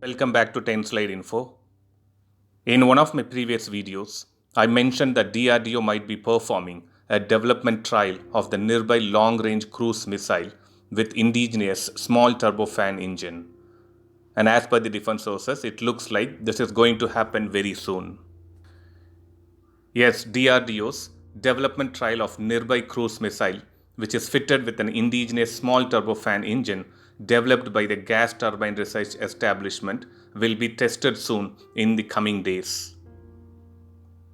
Welcome back to 10 Slide Info. In one of my previous videos, I mentioned that DRDO might be performing a development trial of the Nirbhai long-range cruise missile with indigenous small turbofan engine. And as per the different sources, it looks like this is going to happen very soon. Yes, DRDO's development trial of Nirbhai cruise missile, which is fitted with an indigenous small turbofan engine developed by the Gas Turbine Research Establishment, will be tested soon in the coming days.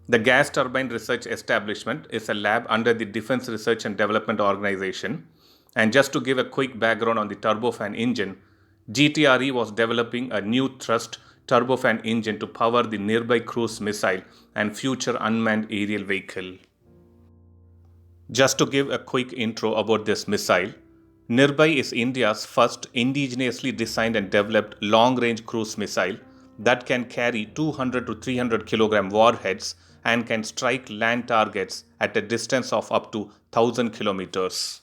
The Gas Turbine Research Establishment is a lab under the Defense Research and Development Organization. And just to give a quick background on the turbofan engine, GTRE was developing a new thrust turbofan engine to power the Nirbhai cruise missile and future unmanned aerial vehicle. Just to give a quick intro about this missile, Nirbhai is India's first indigenously designed and developed long-range cruise missile that can carry 200 to 300 kilogram warheads and can strike land targets at a distance of up to 1000 kilometers.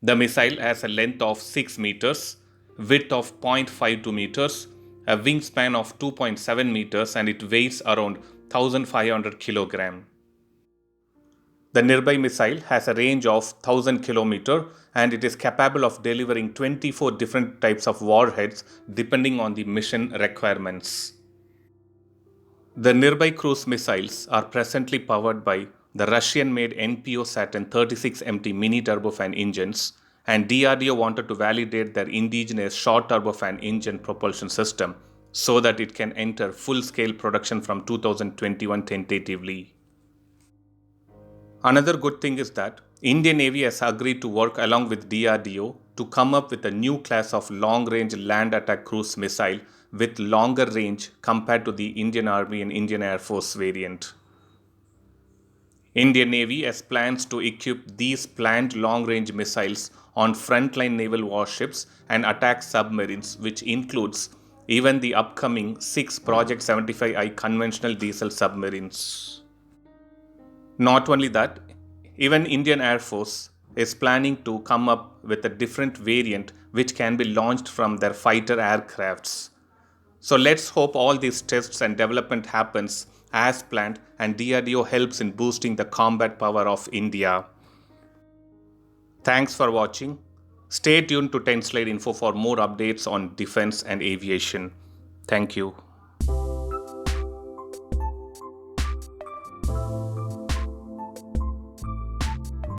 The missile has a length of 6 meters, width of 0.52 meters, a wingspan of 2.7 meters, and it weighs around 1500 kilogram. The Nirbhai missile has a range of 1000 km and it is capable of delivering 24 different types of warheads depending on the mission requirements. The Nirbhai cruise missiles are presently powered by the Russian-made NPO Saturn 36MT mini turbofan engines, and DRDO wanted to validate their indigenous short turbofan engine propulsion system so that it can enter full-scale production from 2021 tentatively. Another good thing is that Indian Navy has agreed to work along with DRDO to come up with a new class of long-range land attack cruise missile with longer range compared to the Indian Army and Indian Air Force variant. Indian Navy has plans to equip these planned long-range missiles on frontline naval warships and attack submarines, which includes even the upcoming 6 Project 75I conventional diesel submarines. Not only that, even Indian Air Force is planning to come up with a different variant which can be launched from their fighter aircrafts. So let's hope all these tests and development happens as planned and DRDO helps in boosting the combat power of India. Thanks for watching. Stay tuned to 10 Slide Info for more updates on defense and aviation. Thank you.